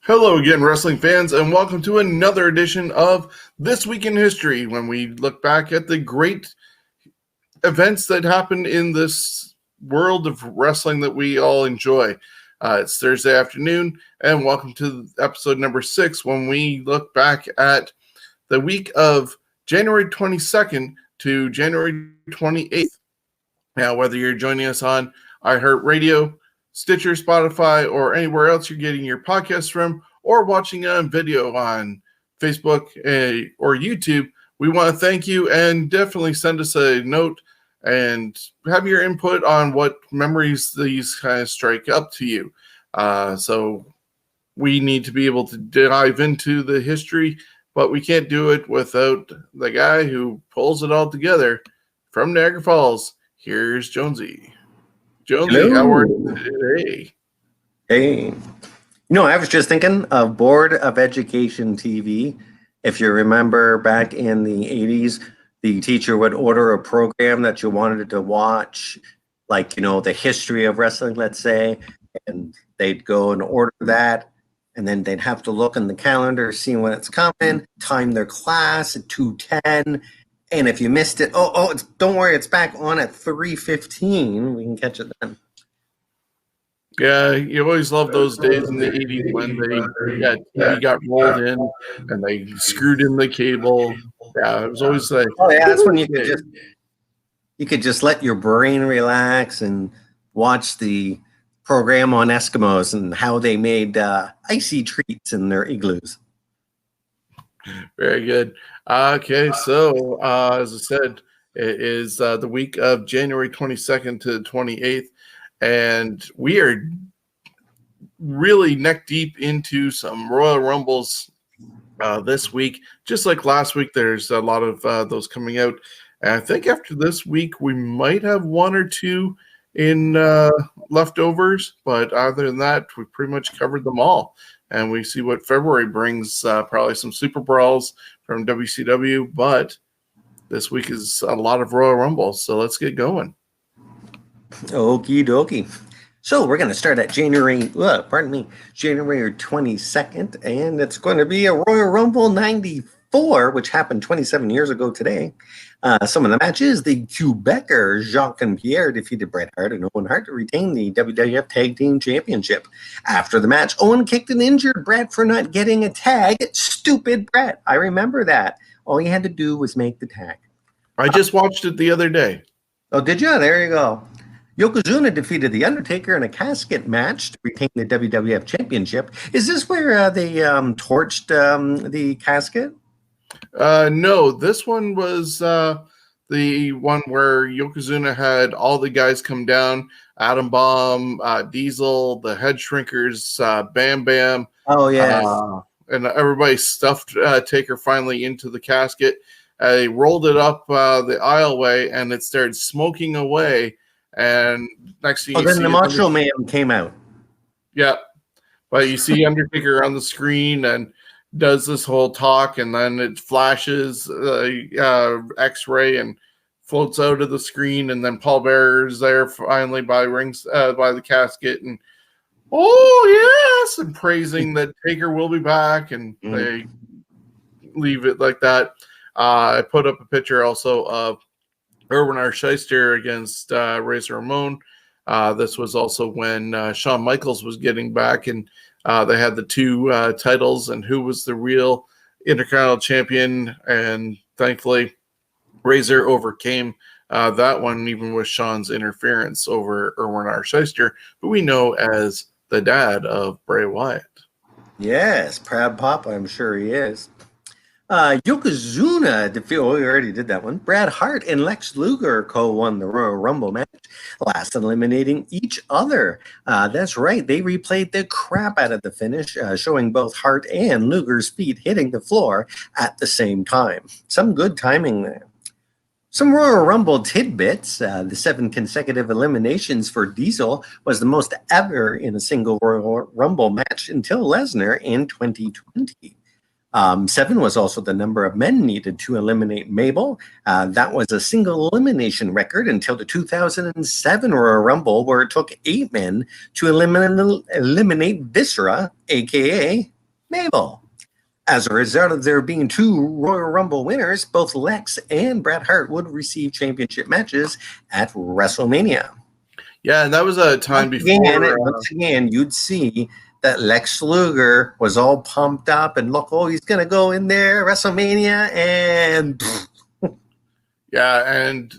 Hello again, wrestling fans, and welcome to another edition of This Week in History, when we look back at the great events that happened in this world of wrestling that we all enjoy. It's Thursday afternoon, and welcome to episode number 6, when we look back at the week of January 22nd to January 28th. Now, whether you're joining us on iHeartRadio, Stitcher, Spotify, or anywhere else you're getting your podcasts from, or watching on video on Facebook or YouTube, we want to thank you and definitely send us a note and have your input on what memories these kind of strike up to you. So we need to be able to dive into the history, but we can't do it without the guy who pulls it all together from Niagara Falls. Here's Jonesy. Jonesy, hello. How are you today? Hey. I was just thinking of Board of Education TV. If you remember back in the 80s, the teacher would order a program that you wanted to watch, like, the history of wrestling, let's say, and they'd go and order that, and then they'd have to look in the calendar, see when it's coming, time their class at 2:10. And if you missed it, don't worry, it's back on at 3:15. We can catch it then. Yeah, you always love those days in the 80s when they got rolled in and they screwed in the cable. Yeah, it was always like, that's when you could just let your brain relax and watch the program on Eskimos and how they made icy treats in their igloos. Very good. Okay, so as I said, it is the week of January 22nd to the 28th, and we are really neck deep into some Royal Rumbles this week. Just like last week, there's a lot of those coming out. And I think after this week, we might have one or two in leftovers, but other than that, we've pretty much covered them all. And we see what February brings, probably some Super Brawls from WCW, but this week is a lot of Royal Rumbles, so let's get going. Okie dokie. So we're going to start at January 22nd, and it's going to be a Royal Rumble 94, which happened 27 years ago today. Some of the matches: the Quebecer Jacques and Pierre defeated Bret Hart and Owen Hart to retain the WWF Tag Team Championship. After the match, Owen kicked an injured Bret for not getting a tag. Stupid Bret. I remember that. All he had to do was make the tag. I just watched it the other day. Oh, did you? There you go. Yokozuna defeated The Undertaker in a casket match to retain the WWF Championship. Is this where they torched the casket? No, this one was the one where Yokozuna had all the guys come down: Atom Bomb, Diesel, the Head Shrinkers, Bam Bam. Oh, yeah. And everybody stuffed Taker finally into the casket. They rolled it up the aisleway, and it started smoking away. And next thing you then see, the Macho Man came out. Yeah, but you see Undertaker on the screen and does this whole talk, and then it flashes X-ray and floats out of the screen, and then Paul Bearer's there finally by the casket, and yes, and praising that Taker will be back, and they leave it like that. I put up a picture also of Erwin R. Shyster against Razor Ramon. This was also when Shawn Michaels was getting back, and they had the two titles and who was the real Intercontinental Champion. And thankfully, Razor overcame that one, even with Shawn's interference over Erwin R. Shyster, who we know as the dad of Bray Wyatt. Yes, proud pop, I'm sure he is. Yokozuna defeated, we already did that one. Bret Hart and Lex Luger co-won the Royal Rumble match, last eliminating each other. That's right, they replayed the crap out of the finish, showing both Hart and Luger's feet hitting the floor at the same time. Some good timing there. Some Royal Rumble tidbits. The 7 consecutive eliminations for Diesel was the most ever in a single Royal Rumble match until Lesnar in 2020. 7 was also the number of men needed to eliminate Mabel. That was a single elimination record until the 2007 Royal Rumble, where it took 8 men to eliminate Viscera, a.k.a. Mabel. As a result of there being 2 Royal Rumble winners, both Lex and Bret Hart would receive championship matches at WrestleMania. Yeah, and that was a time before. Once again, you'd see that Lex Luger was all pumped up and look, oh, he's going to go in there, WrestleMania, and... Yeah, and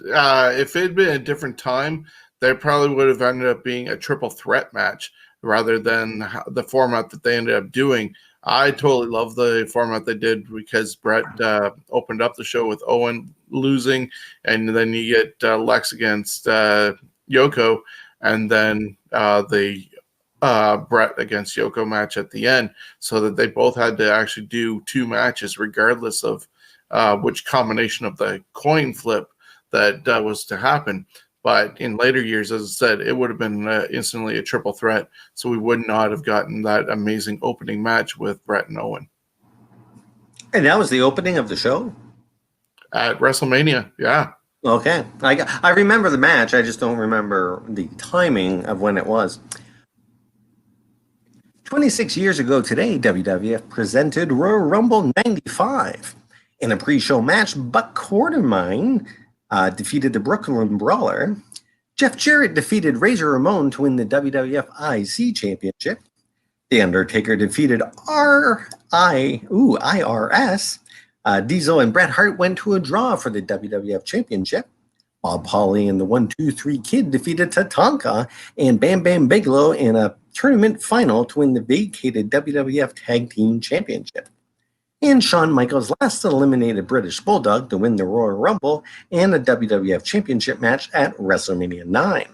if it had been a different time, there probably would have ended up being a triple threat match rather than the format that they ended up doing. I totally love the format they did because Bret opened up the show with Owen losing, and then you get Lex against Yoko, and then the Bret against Yoko match at the end, so that they both had to actually do 2 matches regardless of which combination of the coin flip that was to happen. But in later years, as I said, it would have been instantly a triple threat, so we would not have gotten that amazing opening match with Bret and Owen. And that was the opening of the show? At WrestleMania, yeah. Okay. I remember the match. I just don't remember the timing of when it was. 26 years ago today, WWF presented Royal Rumble 95. In a pre-show match, Buck Quartermine defeated the Brooklyn Brawler. Jeff Jarrett defeated Razor Ramon to win the WWF IC Championship. The Undertaker defeated IRS. Diesel and Bret Hart went to a draw for the WWF Championship. Bob Holly and the 1-2-3 Kid defeated Tatanka and Bam Bam Bigelow in a tournament final to win the vacated WWF Tag Team Championship. And Shawn Michaels last eliminated British Bulldog to win the Royal Rumble and a WWF Championship match at WrestleMania 9.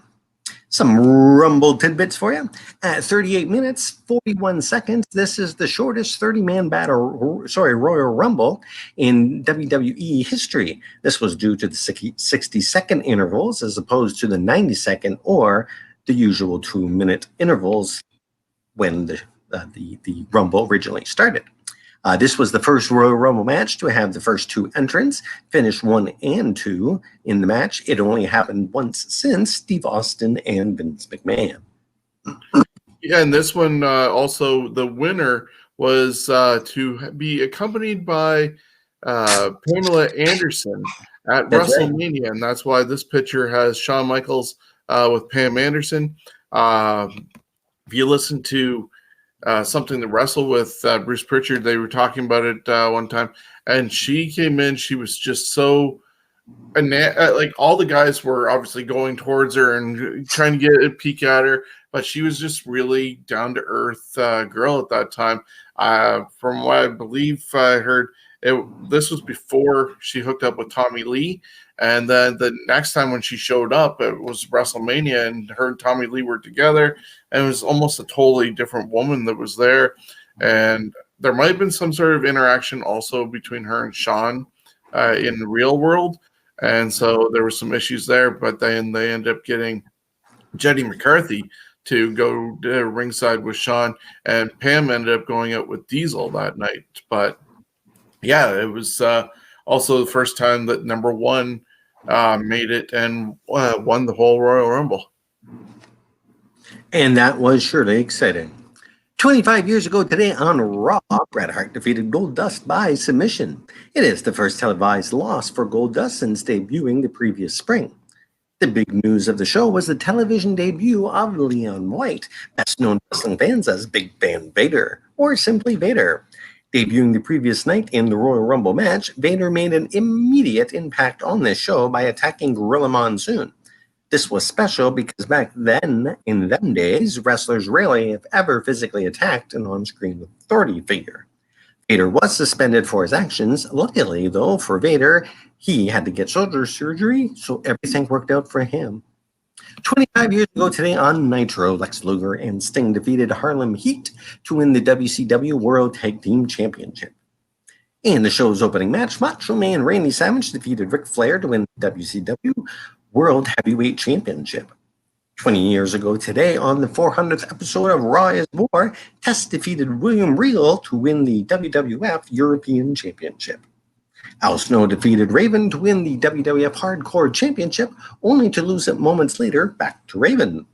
Some Rumble tidbits for you. At 38 minutes, 41 seconds, this is the shortest 30-man Royal Rumble in WWE history. This was due to the 60-second intervals as opposed to the 90-second or the usual 2-minute intervals when the Rumble originally started. This was the first Royal Rumble match to have the first 2 entrants finish 1 and 2 in the match. It only happened once since Steve Austin and Vince McMahon. Yeah, and this one also, the winner was to be accompanied by Pamela Anderson at WrestleMania, right. And that's why this picture has Shawn Michaels with Pam Anderson. If you listen to Something to Wrestle with Bruce Pritchard, they were talking about it one time, and she came in, she was just so like all the guys were obviously going towards her and trying to get a peek at her, but she was just really down to earth girl at that time. From what I believe I heard, this was before she hooked up with Tommy Lee. And then the next time when she showed up, it was WrestleMania, and her and Tommy Lee were together, and it was almost a totally different woman that was there. And there might have been some sort of interaction also between her and Shawn in the real world. And so there were some issues there, but then they ended up getting Jenny McCarthy to go to ringside with Shawn, and Pam ended up going out with Diesel that night. But yeah, it was also the first time that number 1 made it and won the whole Royal Rumble. And that was surely exciting. 25 years ago today on Raw, Bret Hart defeated Goldust by submission. It is the first televised loss for Goldust since debuting the previous spring. The big news of the show was the television debut of Leon White, best known to wrestling fans as Big Van Vader, or simply Vader. Debuting the previous night in the Royal Rumble match, Vader made an immediate impact on this show by attacking Gorilla Monsoon. This was special because back then, in them days, wrestlers rarely, if ever, physically attacked an on-screen authority figure. Vader was suspended for his actions. Luckily, though, for Vader, he had to get shoulder surgery, so everything worked out for him. 25 years ago today on Nitro, Lex Luger and Sting defeated Harlem Heat to win the WCW World Tag Team Championship. In the show's opening match, Macho Man Randy Savage defeated Ric Flair to win the WCW World Heavyweight Championship. 20 years ago today on the 400th episode of Raw is War, Test defeated William Regal to win the WWF European Championship. Al Snow defeated Raven to win the WWF Hardcore Championship, only to lose it moments later back to Raven.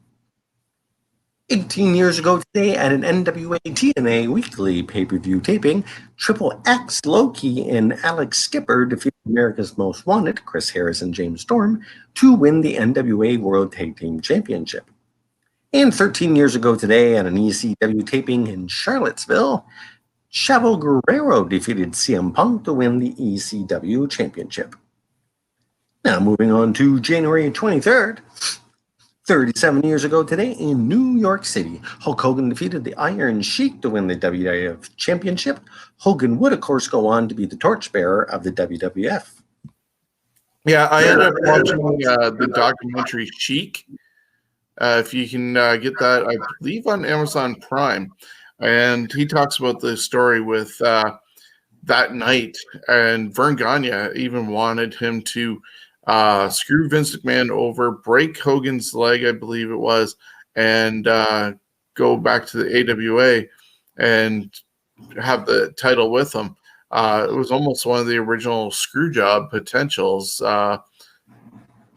18 years ago today at an NWA TNA weekly pay-per-view taping, Triple X, Low-Key, and Alex Skipper defeated America's Most Wanted, Chris Harris and James Storm, to win the NWA World Tag Team Championship. And 13 years ago today at an ECW taping in Charlottesville, Chavo Guerrero defeated CM Punk to win the ECW Championship. Now moving on to January 23rd, 37 years ago today in New York City, Hulk Hogan defeated the Iron Sheik to win the WWF Championship. Hogan would, of course, go on to be the torchbearer of the WWF. Yeah, I ended up watching the documentary Sheik. If you can get that, I believe on Amazon Prime. And he talks about the story with that night. And Vern Gagne even wanted him to screw Vince McMahon over, break Hogan's leg, I believe it was, and go back to the AWA and have the title with him. It was almost one of the original screw job potentials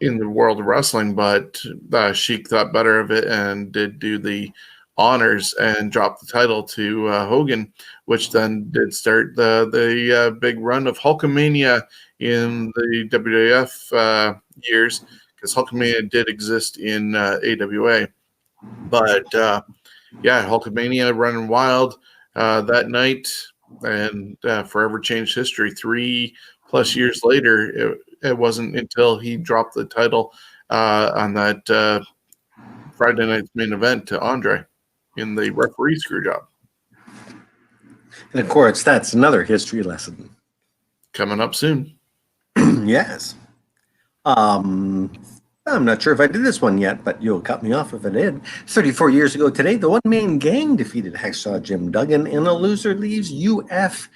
in the world of wrestling, but Sheik thought better of it and did do the honors and dropped the title to Hogan, which then did start the big run of Hulkamania in the WWF years, because Hulkamania did exist in AWA. But yeah, Hulkamania running wild that night and forever changed history. 3+ years later, it wasn't until he dropped the title on that Friday night's main event to Andre in the referee screw job. And of course, that's another history lesson. Coming up soon. Yes. I'm not sure if I did this one yet, but you'll cut me off if I did. 34 years ago today, the one-man gang defeated Hacksaw Jim Duggan in a loser leaves UWF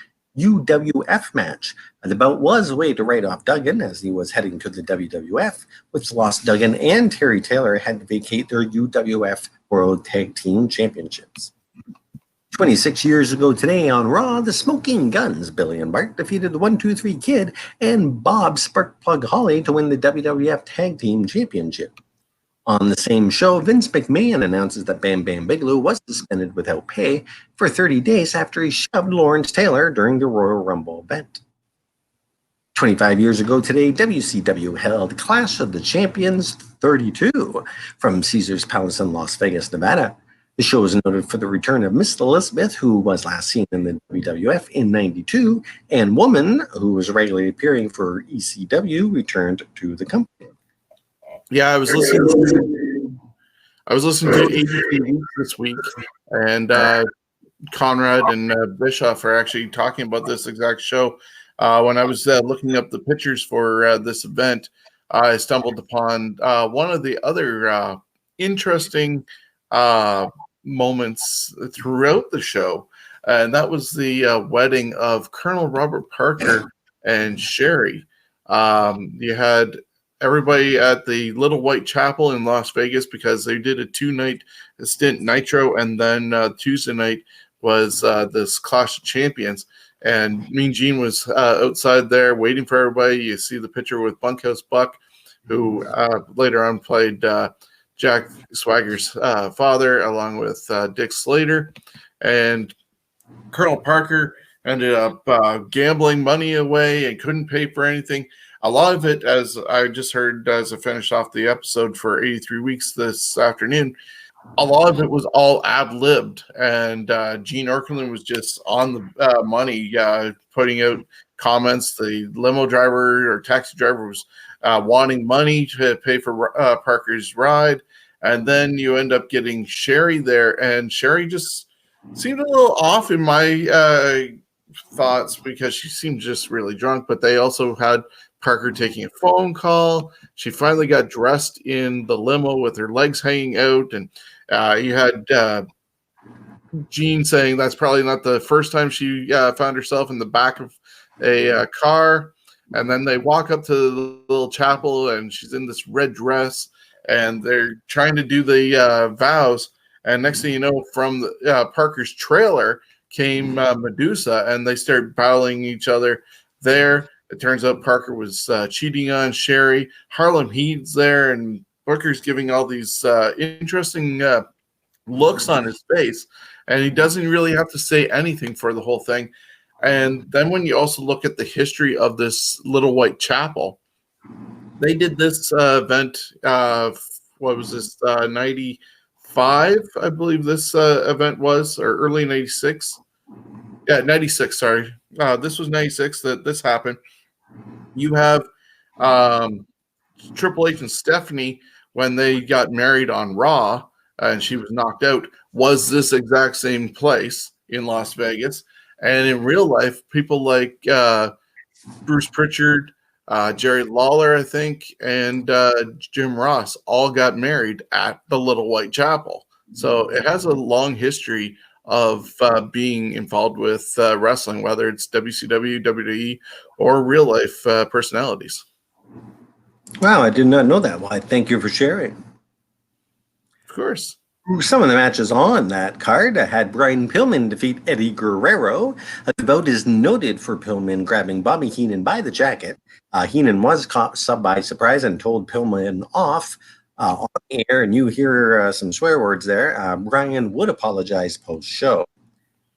match. The bout was a way to write off Duggan as he was heading to the WWF, which lost Duggan and Terry Taylor had to vacate their UWF World Tag Team Championships. 26 years ago today on Raw, the Smoking Guns, Billy and Bart, defeated the 1-2-3 Kid and Bob Sparkplug Holly to win the WWF Tag Team Championship. On the same show, Vince McMahon announces that Bam Bam Bigelow was suspended without pay for 30 days after he shoved Lawrence Taylor during the Royal Rumble event. 25 years ago today, WCW held Clash of the Champions 32 from Caesars Palace in Las Vegas, Nevada. The show is noted for the return of Miss Elizabeth, who was last seen in the WWF in '92, and Woman, who was regularly appearing for ECW, returned to the company. Yeah, I was listening to ABC Week this week, and Conrad and Bischoff are actually talking about this exact show. When I was looking up the pictures for this event, I stumbled upon one of the other interesting moments throughout the show, and that was the wedding of Colonel Robert Parker and Sherry. You had everybody at the Little White Chapel in Las Vegas because they did a 2-night stint Nitro, and then Tuesday night was this Clash of Champions. And Mean Gene was outside there waiting for everybody. You see the picture with Bunkhouse Buck, who later on played Jack Swagger's father, along with Dick Slater. And Colonel Parker ended up gambling money away and couldn't pay for anything. A lot of it, as I just heard as I finished off the episode for 83 Weeks this afternoon, a lot of it was all ad-libbed. And Gene Okerlund was just on the money, putting out comments. The limo driver or taxi driver was wanting money to pay for Parker's ride. And then you end up getting Sherry there. And Sherry just seemed a little off in my thoughts because she seemed just really drunk. But they also had Parker taking a phone call. She finally got dressed in the limo with her legs hanging out. And you had Gene saying that's probably not the first time she found herself in the back of a car. And then they walk up to the little chapel, and she's in this red dress, and they're trying to do the vows. And next thing you know, from the, Parker's trailer came Medusa, and they start battling each other there. It turns out Parker was cheating on Sherry. Harlem Heat's there, and Booker's giving all these interesting looks on his face, and he doesn't really have to say anything for the whole thing. And then when you also look at the history of this Little White Chapel, they did this event. What was this? 95, I believe this event was, or early 96. Yeah, 96. Sorry, this was 96 that this happened. You have Triple H and Stephanie when they got married on Raw, and she was knocked out, was this exact same place in Las Vegas. And in real life, people like Bruce Pritchard, Jerry Lawler, I think, and Jim Ross all got married at the Little White Chapel. So it has a long history of being involved with wrestling, whether it's WCW, WWE, or real life personalities. Wow, I did not know that. Why, thank you for sharing. Of course. Some of the matches on that card had Brian Pillman defeat Eddie Guerrero. The bout is noted for Pillman grabbing Bobby Heenan by the jacket. Heenan was caught by surprise and told Pillman off on air, and you hear some swear words there. Brian would apologize post-show.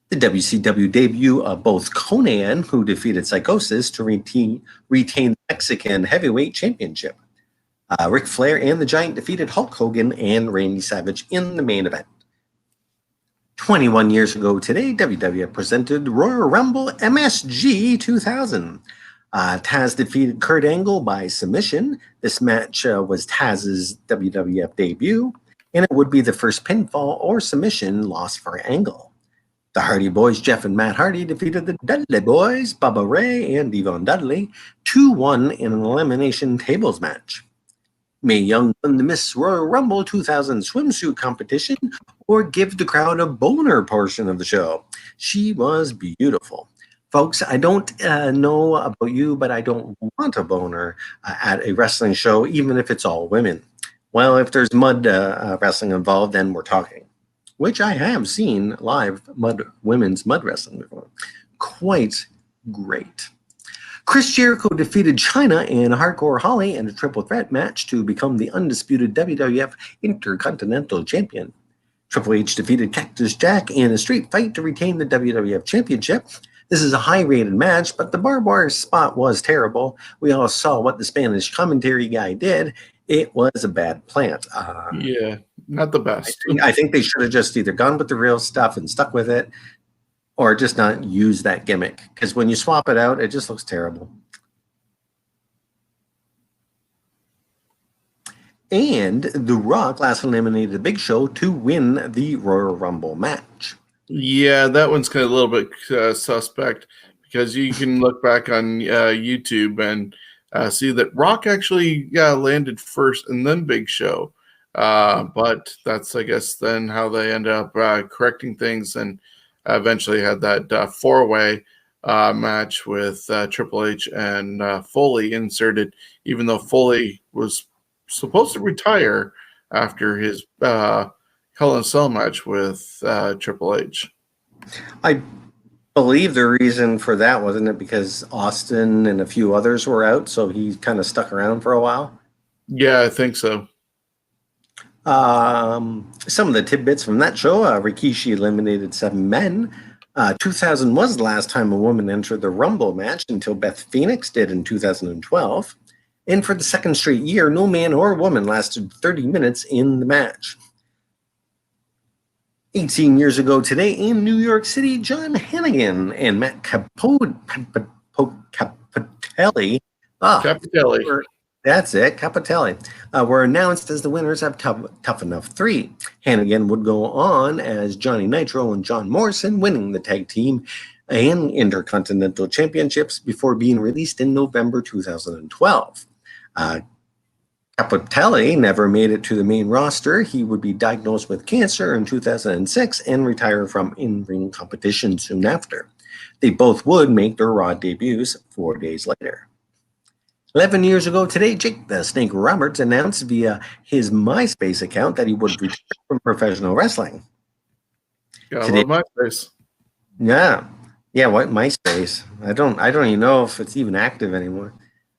The WCW debut of both Conan, who defeated Psychosis to retain the Mexican Heavyweight Championship. Ric Flair and the Giant defeated Hulk Hogan and Randy Savage in the main event. 21 years ago today, WWF presented Royal Rumble MSG 2000. Taz defeated Kurt Angle by submission. This match was Taz's WWF debut, and it would be the first pinfall or submission loss for Angle. The Hardy Boys, Jeff and Matt Hardy, defeated the Dudley Boys, Bubba Ray and Devon Dudley, 2-1 in an elimination tables match. Mae Young won the Miss Royal Rumble 2000 swimsuit competition, or give the crowd a boner portion of the show. She was beautiful. Folks, I don't know about you, but I don't want a boner at a wrestling show, even if it's all women. Well, if there's mud wrestling involved, then we're talking. Which I have seen live women's mud wrestling before. Quite great. Chris Jericho defeated Chyna and Hardcore Holly in a triple threat match to become the undisputed WWF Intercontinental Champion. Triple H defeated Cactus Jack in a street fight to retain the WWF Championship. This is a high-rated match, but the barbed wire spot was terrible. We all saw what the Spanish commentary guy did. It was a bad plant. Yeah, not the best. I think they should have just either gone with the real stuff and stuck with it, or just not use that gimmick. Because when you swap it out, it just looks terrible. And The Rock last eliminated the Big Show to win the Royal Rumble match. Yeah, that one's kind of a little bit suspect, because you can look back on YouTube and see that Rock actually landed first and then Big Show. But that's, I guess, then how they end up correcting things, and eventually had that four-way match with Triple H and Foley inserted, even though Foley was supposed to retire after his Hell in a Cell match with Triple H. I believe the reason for that, wasn't it because Austin and a few others were out, so he kind of stuck around for a while? Yeah, I think so. Some of the tidbits from that show: Rikishi eliminated 7 men. 2000 was the last time a woman entered the Rumble match until Beth Phoenix did in 2012. And for the second straight year, no man or woman lasted 30 minutes in the match. 18 years ago today in New York City, John Hannigan and Matt Capitelli. Capitelli. That's it, Capitelli, were announced as the winners of Tough Enough 3. Hannigan would go on as Johnny Nitro and John Morrison, winning the tag team and Intercontinental Championships before being released in November 2012. Capitelli never made it to the main roster. He would be diagnosed with cancer in 2006 and retire from in-ring competition soon after. They both would make their Raw debuts 4 days later. 11 years ago today, Jake the Snake Roberts announced via his MySpace account that he would retire from professional wrestling. Today, love MySpace. Yeah, what MySpace? I don't even know if it's even active anymore.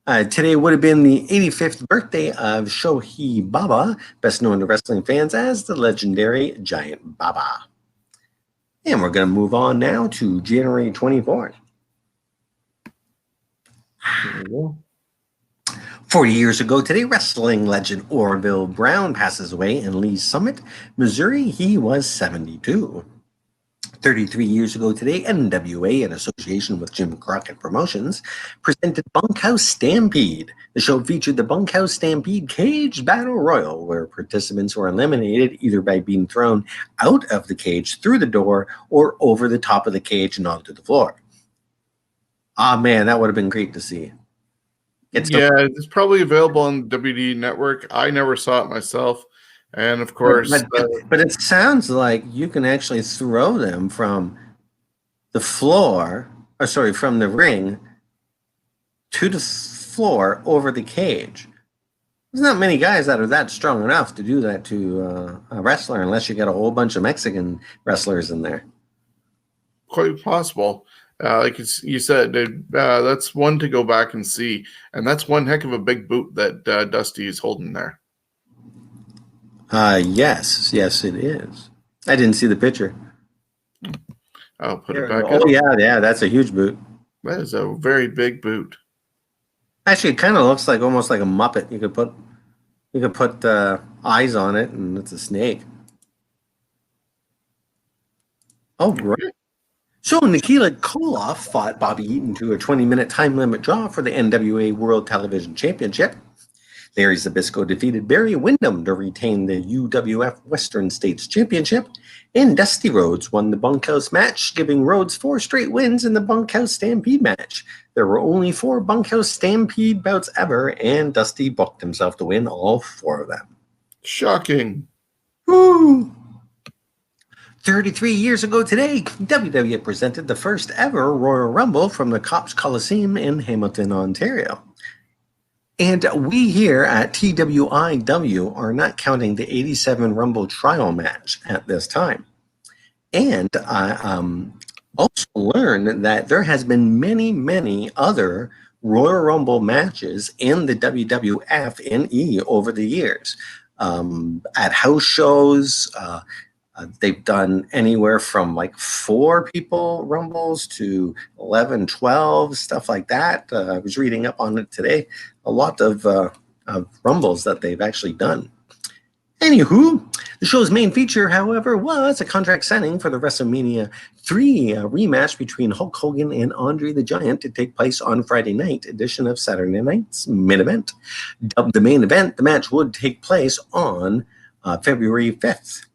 Today would have been the 85th birthday of Shohei Baba, best known to wrestling fans as the legendary Giant Baba. And we're going to move on now to January 24th. There we go. 40 years ago today, wrestling legend Orville Brown passes away in Lee Summit, Missouri. He was 72. 33 years ago today, NWA, in association with Jim Crockett Promotions, presented Bunkhouse Stampede. The show featured the Bunkhouse Stampede Cage Battle Royal, where participants were eliminated either by being thrown out of the cage through the door or over the top of the cage and onto the floor. Ah, man, that would have been great to see. It's probably available on the WD Network. I never saw it myself. And of course, but it sounds like you can actually throw them from the floor, from the ring to the floor over the cage. There's not many guys that are that strong enough to do that to a wrestler, unless you got a whole bunch of Mexican wrestlers in there. Quite possible. Like you said, that's one to go back and see. And that's one heck of a big boot that Dusty is holding there. Yes, it is. I didn't see the picture. I'll put it back. Oh, yeah, that's a huge boot. That is a very big boot. Actually, it kind of looks like almost like a Muppet. You could put eyes on it, and it's a snake. Oh, right. So Nikita Koloff fought Bobby Eaton to a 20-minute time limit draw for the NWA World Television Championship. Larry Zbyszko defeated Barry Windham to retain the UWF Western States Championship, and Dusty Rhodes won the Bunkhouse match, giving Rhodes 4 straight wins in the Bunkhouse Stampede match. There were only 4 Bunkhouse Stampede bouts ever, and Dusty booked himself to win all 4 of them. Shocking. Woo! 33 years ago today, WWE presented the first ever Royal Rumble from the Cops Coliseum in Hamilton, Ontario. And we here at TWIW are not counting the 87 Rumble trial match at this time. And I also learned that there has been many other Royal Rumble matches in the WWF over the years. At house shows, they've done anywhere from like 4 people Rumbles to 11, 12, stuff like that. I was reading up on it today. A lot of Rumbles that they've actually done. Anywho, the show's main feature, however, was a contract signing for the Wrestlemania 3 rematch between Hulk Hogan and Andre the Giant to take place on Friday night edition of Saturday Night's main event. Dubbed the main event, the match would take place on February 5th.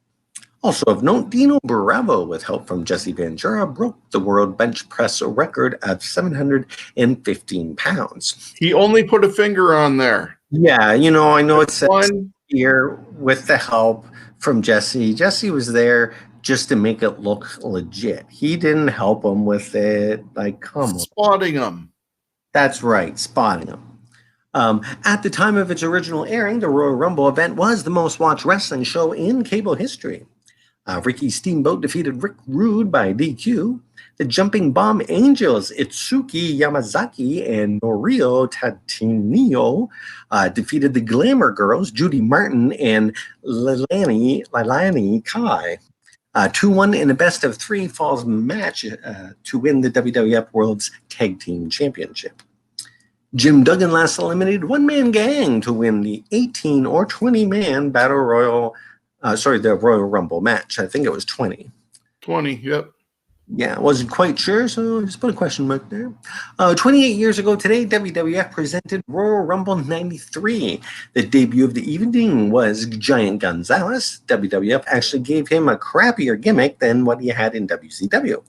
Also of note, Dino Bravo, with help from Jesse Ventura, broke the world bench press record of 715 pounds. He only put a finger on there. Yeah, I know it says here with the help from Jesse. Jesse was there just to make it look legit. He didn't help him with it. Like, come on. Spotting him. That's right, spotting him. At the time of its original airing, the Royal Rumble event was the most watched wrestling show in cable history. Ricky Steamboat defeated Rick Rude by DQ. The Jumping Bomb Angels, Itsuki Yamazaki and Norio Tatinio, defeated the Glamour Girls, Judy Martin and Lilani Kai. 2-1 in a best-of-3 falls match to win the WWF World's Tag Team Championship. Jim Duggan last eliminated One Man Gang to win the 18 or 20-man Battle Royal. The Royal Rumble match. I think it was 20. 20, yep. Yeah, I wasn't quite sure, so just put a question mark there. 28 years ago today, WWF presented Royal Rumble 93. The debut of the evening was Giant Gonzalez. WWF actually gave him a crappier gimmick than what he had in WCW.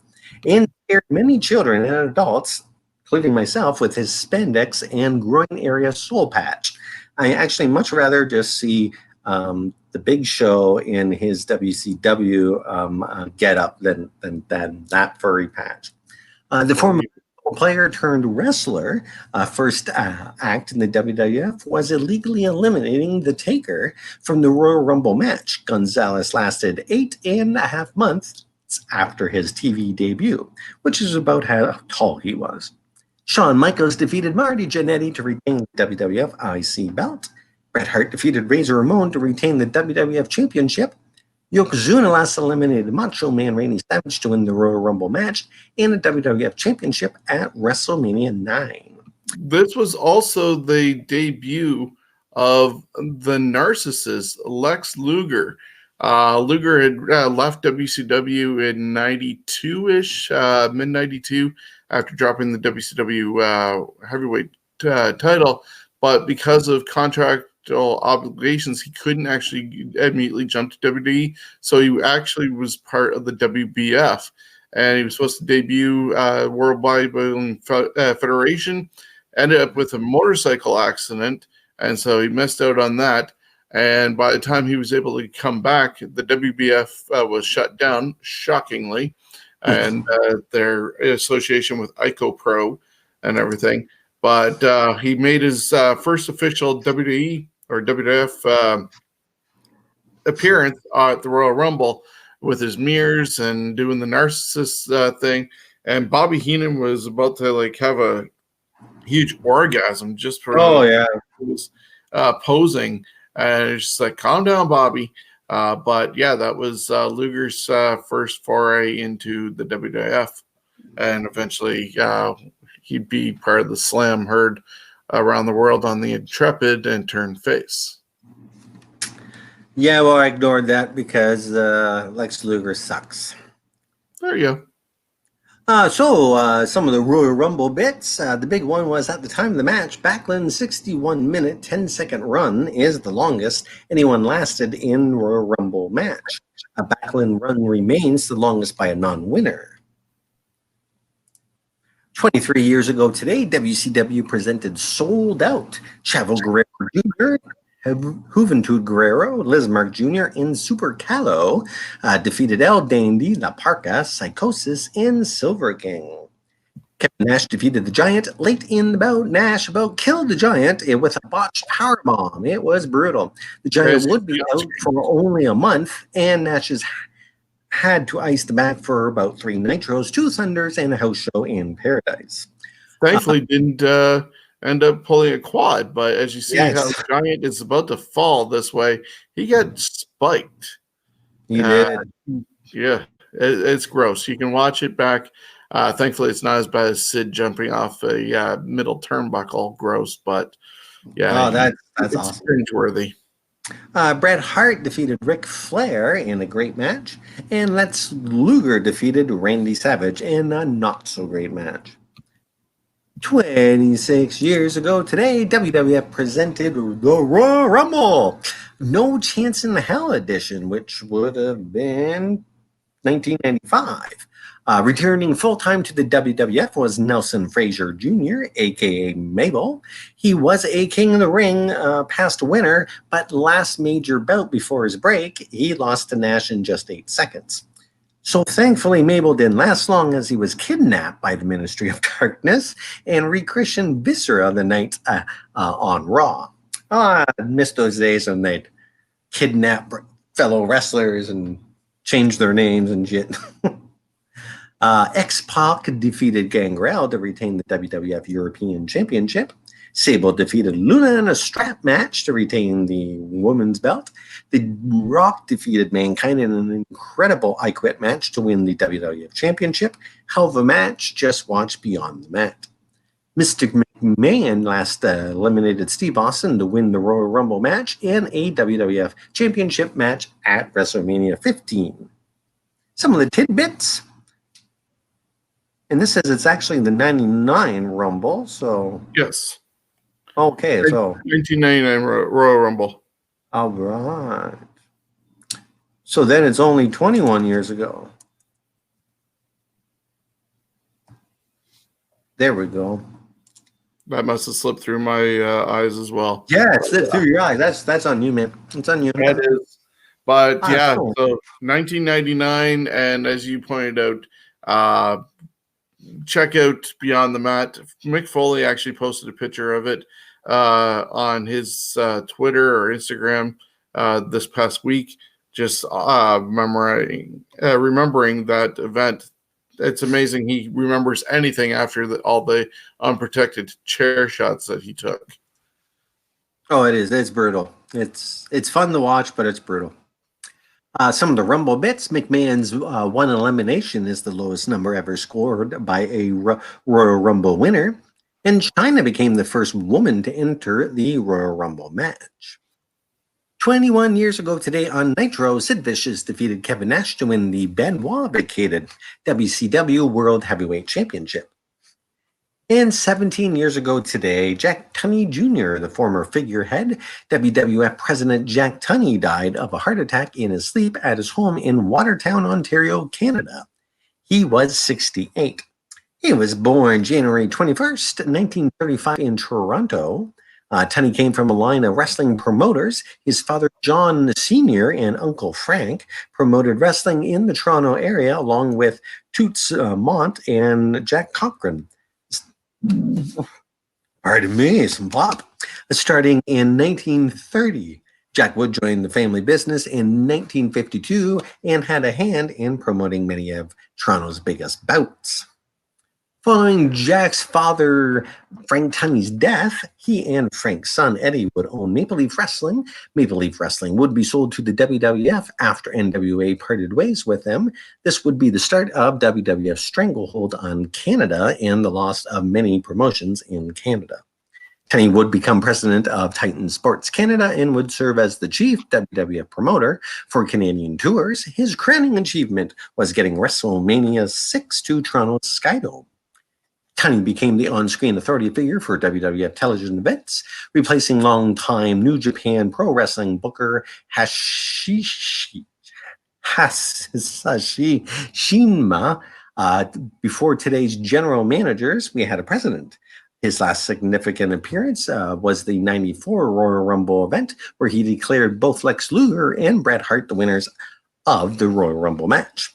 And scared many children and adults, including myself, with his spandex and groin area soul patch. I actually much rather just see the Big Show in his WCW getup than that furry patch. The former player turned wrestler first act in the WWF was illegally eliminating the Taker from the Royal Rumble match. Gonzalez lasted 8.5 months after his TV debut, which is about how tall he was. Shawn Michaels defeated Marty Jannetty to retain the WWF IC belt. Bret Hart defeated Razor Ramon to retain the WWF Championship. Yokozuna last eliminated Macho Man Randy Savage to win the Royal Rumble match and the WWF Championship at WrestleMania 9. This was also the debut of the narcissist Lex Luger. Luger had left WCW in 92-ish, mid-92, after dropping the WCW heavyweight title. But because of contractual obligations, he couldn't actually immediately jump to WWE. So he actually was part of the WBF. And he was supposed to debut World Bodybuilding Federation. Ended up with a motorcycle accident, and so he missed out on that. And by the time he was able to come back, the WBF was shut down, shockingly, and their association with Ico Pro and everything. But he made his first official WWE or WWF appearance at the Royal Rumble with his mirrors and doing the narcissist thing. And Bobby Heenan was about to have a huge orgasm just for posing, and it's just like, calm down, Bobby. But yeah, that was Luger's first foray into the WWF, and eventually he'd be part of the Slam herd around the world on the Intrepid and turn face. Yeah, well, I ignored that because Lex Luger sucks. There you go. So some of the Royal Rumble bits. The big one was at the time of the match, Backlund's 61-minute, 10-second run is the longest anyone lasted in Royal Rumble match. A Backlund run remains the longest by a non-winner. 23 years ago today, WCW presented Sold Out. Chavo Guerrero Jr., Juventud Guerrero, Lismark Jr., and Super Calo defeated El Dandy, La Parca, Psychosis, and Silver King. Kevin Nash defeated the Giant late in the bout. Nash about killed the Giant with a botched powerbomb. It was brutal. The Giant would be out for only a month, and Nash had to ice the back for about 3 Nitros, 2 Thunders, and a house show in Paradise. Thankfully, didn't end up pulling a quad, but as you see how Giant is about to fall this way, he got spiked. He did. Yeah, it's gross. You can watch it back. Thankfully, it's not as bad as Sid jumping off a middle turnbuckle. Gross, but yeah, that's awesome. Cringeworthy. Bret Hart defeated Ric Flair in a great match, and Lex Luger defeated Randy Savage in a not-so-great match. 26 years ago today, WWF presented the Royal Rumble. No Chance in Hell edition, which would have been 1995. Returning full-time to the WWF was Nelson Frazier Jr., a.k.a. Mabel. He was a King of the Ring past winner, but last major bout before his break, he lost to Nash in just 8 seconds. So thankfully, Mabel didn't last long as he was kidnapped by the Ministry of Darkness and rechristened Viscera the night on Raw. I miss those days when they'd kidnap fellow wrestlers and change their names and shit. X-Pac defeated Gangrel to retain the WWF European Championship. Sable defeated Luna in a strap match to retain the women's belt. The Rock defeated Mankind in an incredible I Quit match to win the WWF Championship. Hell of a match, just watch Beyond the Mat. Mystic McMahon last eliminated Steve Austin to win the Royal Rumble match in a WWF Championship match at WrestleMania 15. Some of the tidbits. And this says it's actually the 99 Rumble, so... Yes. Okay, so 1999 Royal Rumble. All right. So then it's only 21 years ago. There we go. That must have slipped through my eyes as well. Yeah, it slipped through your eyes. That's on you, man. It's on you. That is. But yeah, cool. So 1999, and as you pointed out, check out Beyond the Mat. Mick Foley actually posted a picture of it on his Twitter or Instagram this past week, just remembering that event It's amazing he remembers anything after all the unprotected chair shots that he took. Oh, it is. It's brutal. It's fun to watch, but it's brutal. Some of the Rumble bits. McMahon's one elimination is the lowest number ever scored by a Royal Rumble winner. And Chyna became the first woman to enter the Royal Rumble match. 21 years ago today on Nitro, Sid Vicious defeated Kevin Nash to win the Benoit-vacated WCW World Heavyweight Championship. And 17 years ago today, Jack Tunney Jr., the former figurehead WWF President Jack Tunney, died of a heart attack in his sleep at his home in Watertown, Ontario, Canada. He was 68. He was born January 21st, 1935 in Toronto. Tunney came from a line of wrestling promoters. His father, John Sr., and Uncle Frank promoted wrestling in the Toronto area, along with Toots Mont and Jack Cochran. Pardon me, some pop. Starting in 1930, Jack Wood joined the family business in 1952 and had a hand in promoting many of Toronto's biggest bouts. Following Jack's father, Frank Tunney's death, he and Frank's son, Eddie, would own Maple Leaf Wrestling. Maple Leaf Wrestling would be sold to the WWF after NWA parted ways with them. This would be the start of WWF's stranglehold on Canada and the loss of many promotions in Canada. Tunney would become president of Titan Sports Canada and would serve as the chief WWF promoter for Canadian tours. His crowning achievement was getting WrestleMania 6 to Toronto's Skydome. Tunney became the on-screen authority figure for WWF television events, replacing longtime New Japan Pro Wrestling booker Hasashi Shinma. Before today's general managers, we had a president. His last significant appearance was the 94 Royal Rumble event, where he declared both Lex Luger and Bret Hart the winners of the Royal Rumble match.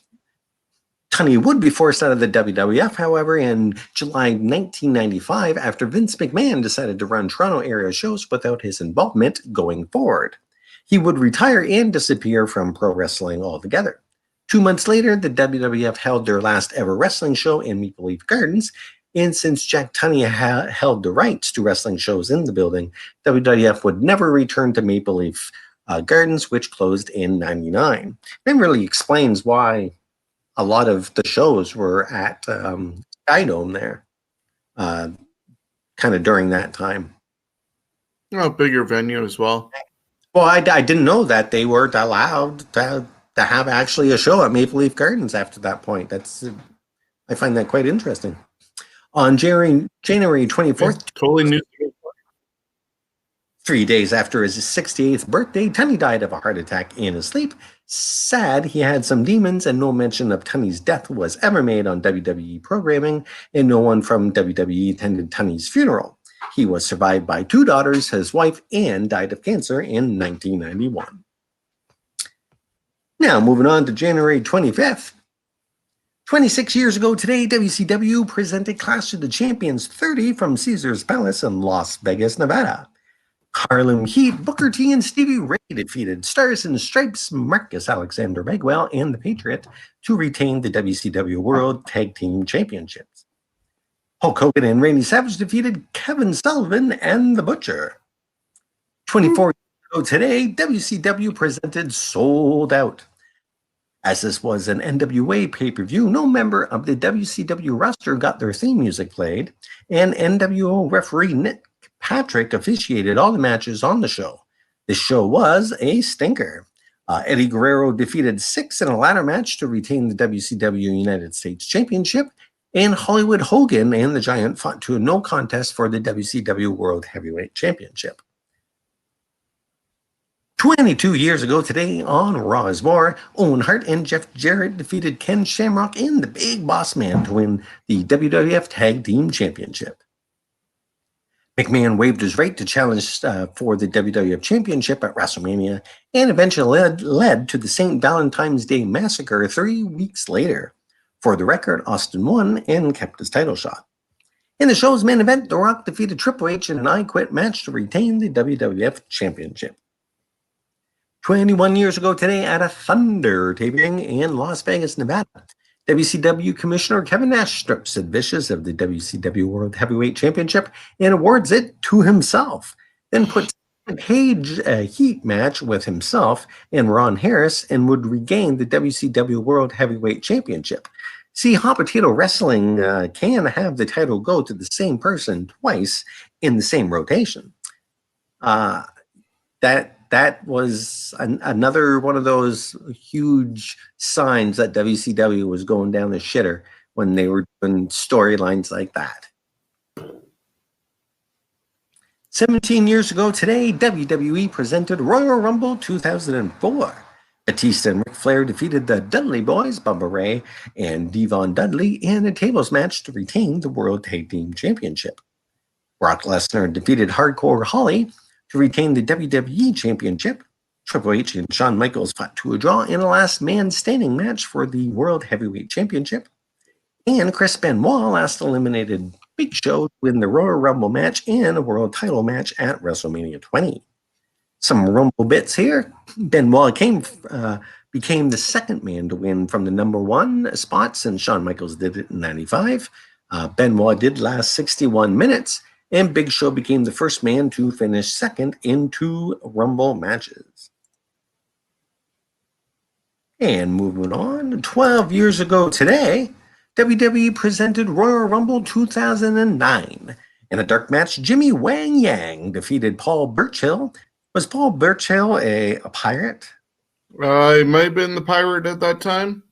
Tunney would be forced out of the WWF, however, in July 1995 after Vince McMahon decided to run Toronto area shows without his involvement going forward. He would retire and disappear from pro wrestling altogether. 2 months later, the WWF held their last ever wrestling show in Maple Leaf Gardens, and since Jack Tunney held the rights to wrestling shows in the building, WWF would never return to Maple Leaf Gardens, which closed in '99. That really explains why a lot of the shows were at Skydome there, kind of during that time. A bigger venue as well. Well, I didn't know that they weren't allowed to have actually a show at Maple Leaf Gardens after that point. I find that quite interesting. On January 24th, Totally new. 3 days after his 68th birthday, Tunney died of a heart attack in his sleep. Sad, he had some demons, and no mention of Tunney's death was ever made on WWE programming, and no one from WWE attended Tunney's funeral. He was survived by 2 daughters, his wife, and died of cancer in 1991. Now, moving on to January 25th. 26 years ago today, WCW presented Clash of the Champions 30 from Caesars Palace in Las Vegas, Nevada. Harlem Heat, Booker T, and Stevie Ray defeated Stars and Stripes, Marcus Alexander Bagwell, and The Patriot to retain the WCW World Tag Team Championships. Hulk Hogan and Randy Savage defeated Kevin Sullivan and The Butcher. 24 years ago today, WCW presented Sold Out. As this was an NWA pay-per-view, no member of the WCW roster got their theme music played, and NWO referee Nick Patrick officiated all the matches on the show. This show was a stinker. Eddie Guerrero defeated Syxx in a ladder match to retain the WCW United States Championship, and Hollywood Hogan and the Giant fought to a no contest for the WCW World Heavyweight Championship. 22 years ago today on Raw is War, Owen Hart and Jeff Jarrett defeated Ken Shamrock and the Big Boss Man to win the WWF Tag Team Championship. McMahon waived his right to challenge for the WWF Championship at WrestleMania and eventually led to the St. Valentine's Day Massacre 3 weeks later. For the record, Austin won and kept his title shot. In the show's main event, The Rock defeated Triple H in an I Quit match to retain the WWF Championship. 21 years ago today at a Thunder taping in Las Vegas, Nevada, WCW Commissioner Kevin Nash strips Sid Vicious of the WCW World Heavyweight Championship and awards it to himself. Then puts a cage heat match with himself and Ron Harris and would regain the WCW World Heavyweight Championship. See, Hot Potato Wrestling can have the title go to the same person twice in the same rotation. That was another one of those huge signs that WCW was going down the shitter when they were doing storylines like that. 17 years ago today, WWE presented Royal Rumble 2004. Batista and Ric Flair defeated the Dudley Boys, Bubba Ray and Devon Dudley, in a tables match to retain the World Tag Team Championship. Brock Lesnar defeated Hardcore Holly to retain the WWE Championship. Triple H and Shawn Michaels fought to a draw in a last man standing match for the World Heavyweight Championship. And Chris Benoit last eliminated Big Show to win the Royal Rumble match and a world title match at WrestleMania 20. Some Rumble bits here. Benoit became the second man to win from the number one spot since Shawn Michaels did it in 95. Benoit did last 61 minutes, and Big Show became the first man to finish second in 2 Rumble matches. And moving on, 12 years ago today, WWE presented Royal Rumble 2009. In a dark match, Jimmy Wang Yang defeated Paul Burchill. Was Paul Burchill a pirate? He might have been the pirate at that time.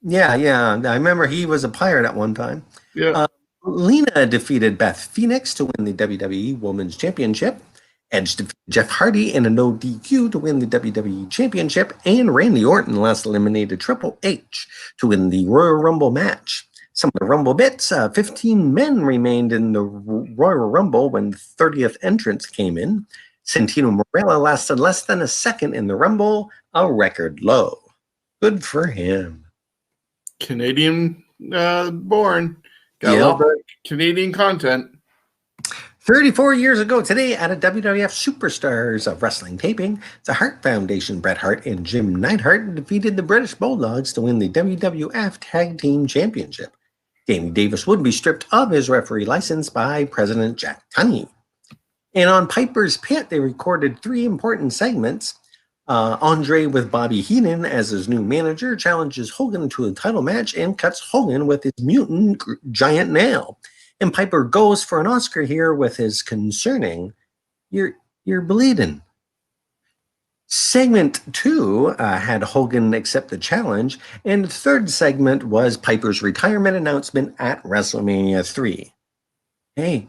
Yeah. I remember he was a pirate at one time. Yeah. Lena defeated Beth Phoenix to win the WWE Women's Championship. Edge defeated Jeff Hardy in a no DQ to win the WWE Championship. And Randy Orton last eliminated Triple H to win the Royal Rumble match. Some of the Rumble bits, 15 men remained in the Royal Rumble when the 30th entrance came in. Santino Marella lasted less than a second in the Rumble, a record low. Good for him. Canadian born. Got a little bit of Canadian content. 34 years ago today at a WWF Superstars of Wrestling taping, the Hart Foundation, Bret Hart and Jim Neidhart defeated the British Bulldogs to win the WWF Tag Team Championship. Danny Davis would be stripped of his referee license by President Jack Tunney. And on Piper's Pit, they recorded 3 important segments. Andre with Bobby Heenan as his new manager challenges Hogan to a title match and cuts Hogan with his mutant giant nail. And Piper goes for an Oscar here with his concerning, "You're bleeding." Segment 2 had Hogan accept the challenge, and the third segment was Piper's retirement announcement at WrestleMania 3. "Hey,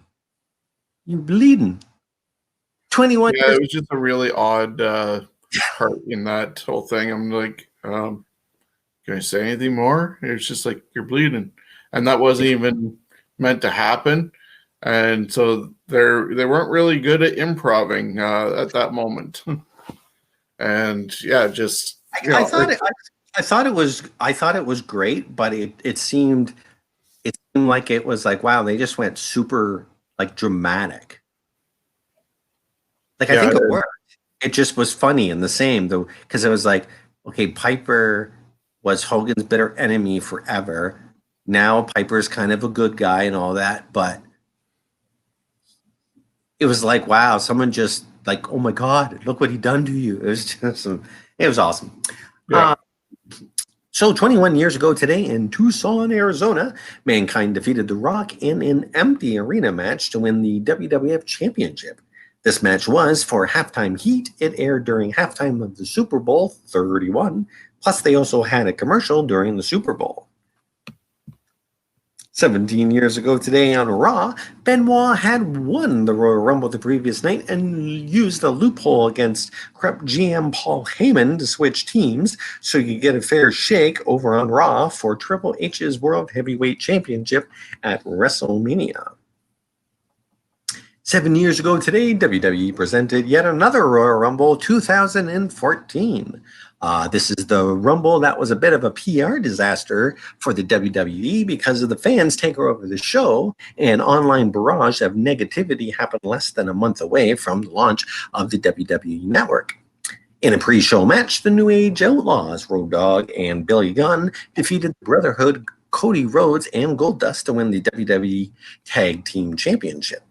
you're bleeding." 21 Yeah, years. it was just a really odd part in that whole thing. I'm like, can I say anything more? It's just like, you're bleeding. And that wasn't even meant to happen. And so they weren't really good at improving at that moment. And yeah, just I thought it was great, but it seemed like it was like, wow, they just went super like dramatic. Like, I think it worked. It just was funny and the same, though, because it was like, okay, Piper was Hogan's bitter enemy forever. Now Piper's kind of a good guy and all that, but it was like, wow, someone just like, oh my God, look what he done to you. It was just, it was awesome. Yeah. So 21 years ago today in Tucson, Arizona, Mankind defeated The Rock in an empty arena match to win the WWF Championship. This match was for halftime heat. It aired during halftime of the Super Bowl 31. Plus, they also had a commercial during the Super Bowl. 17 years ago today on Raw, Benoit had won the Royal Rumble the previous night and used a loophole against corrupt GM Paul Heyman to switch teams so you could get a fair shake over on Raw for Triple H's World Heavyweight Championship at WrestleMania. 7 years ago today, WWE presented yet another Royal Rumble 2014. This is the Rumble that was a bit of a PR disaster for the WWE because of the fans taking over the show, and online barrage of negativity happened less than a month away from the launch of the WWE Network. In a pre-show match, the New Age Outlaws, Road Dogg and Billy Gunn, defeated the Brotherhood, Cody Rhodes, and Goldust to win the WWE Tag Team Championship.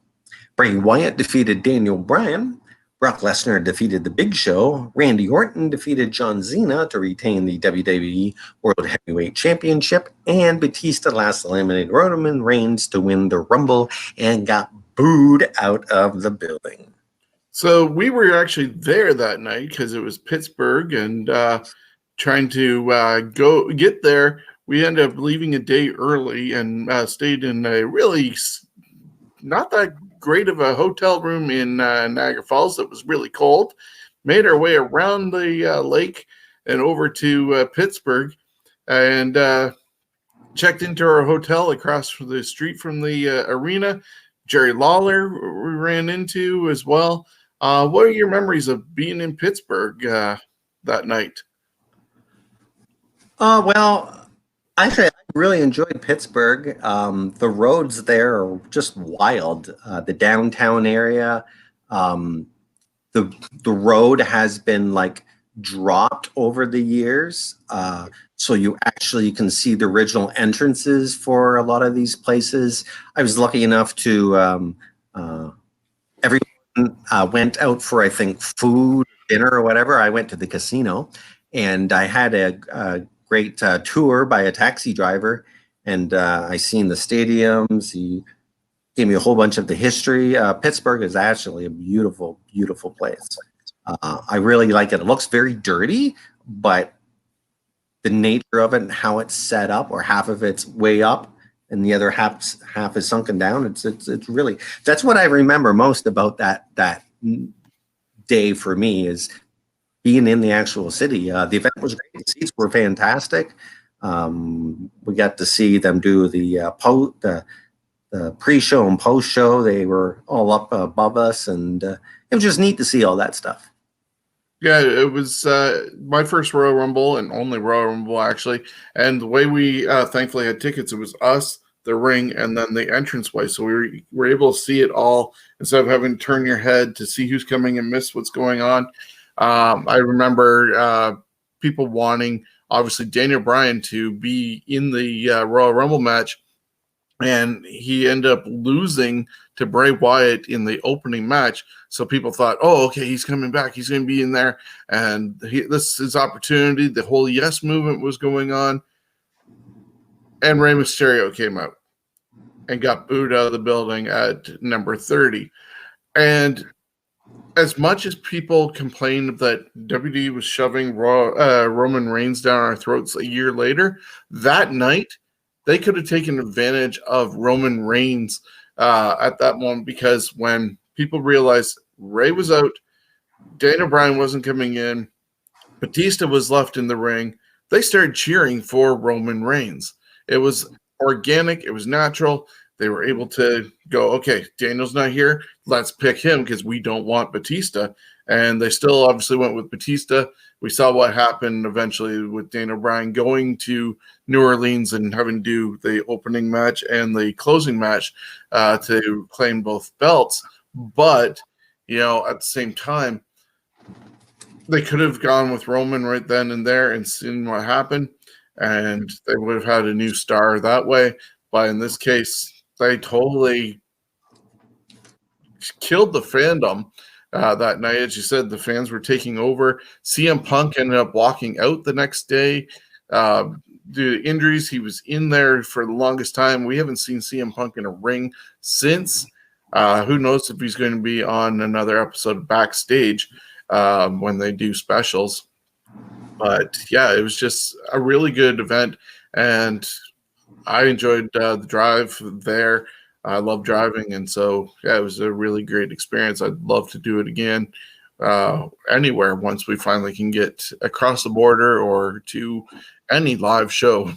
Bray Wyatt defeated Daniel Bryan. Brock Lesnar defeated The Big Show. Randy Orton defeated John Cena to retain the WWE World Heavyweight Championship. And Batista last eliminated Roman Reigns to win the Rumble and got booed out of the building. So we were actually there that night because it was Pittsburgh, and trying to go get there, we ended up leaving a day early and stayed in a really not that great of a hotel room in Niagara Falls that was really cold. Made our way around the lake and over to Pittsburgh, and checked into our hotel across the street from the arena. Jerry Lawler we ran into as well. What are your memories of being in Pittsburgh that night? Well, actually, I really enjoyed Pittsburgh. The roads there are just wild. The downtown area, the road has been like dropped over the years, so you actually can see the original entrances for a lot of these places. I was lucky enough to everyone went out for, I think, food, dinner, or whatever. I went to the casino, and I had a great tour by a taxi driver, and I seen the stadiums. He gave me a whole bunch of the history. Pittsburgh is actually a beautiful, beautiful place. I really like it. It looks very dirty, but the nature of it and how it's set up, or half of it's way up and the other half is sunken down. It's really, that's what I remember most about that day for me, is being in the actual city. The event was great. The seats were fantastic. We got to see them do the pre-show and post-show. They were all up above us, and it was just neat to see all that stuff. Yeah, it was my first Royal Rumble and only Royal Rumble, actually. And the way we thankfully had tickets, it was us, the ring, and then the entranceway. So we were able to see it all instead of having to turn your head to see who's coming and miss what's going on. I remember people wanting, obviously, Daniel Bryan to be in the Royal Rumble match, and he ended up losing to Bray Wyatt in the opening match. So people thought, oh, okay, he's coming back. He's going to be in there. And this is his opportunity. The whole yes movement was going on. And Rey Mysterio came out and got booed out of the building at number 30. And as much as people complained that WWE was shoving Roman Reigns down our throats a year later, that night, they could have taken advantage of Roman Reigns at that moment, because when people realized Ray was out, Daniel Bryan wasn't coming in, Batista was left in the ring, they started cheering for Roman Reigns. It was organic. It was natural. They were able to go, okay, Daniel's not here. Let's pick him because we don't want Batista. And they still obviously went with Batista. We saw what happened eventually with Daniel Bryan going to New Orleans and having to do the opening match and the closing match to claim both belts. But, you know, at the same time, they could have gone with Roman right then and there and seen what happened, and they would have had a new star that way. But in this case, they totally killed the fandom that night. As you said, the fans were taking over. CM Punk ended up walking out the next day due to injuries. He was in there for the longest time. We haven't seen CM Punk in a ring since. Who knows if he's going to be on another episode of Backstage when they do specials. But yeah, it was just a really good event, and I enjoyed the drive there. I love driving, and so yeah, it was a really great experience. I'd love to do it again anywhere once we finally can get across the border or to any live show.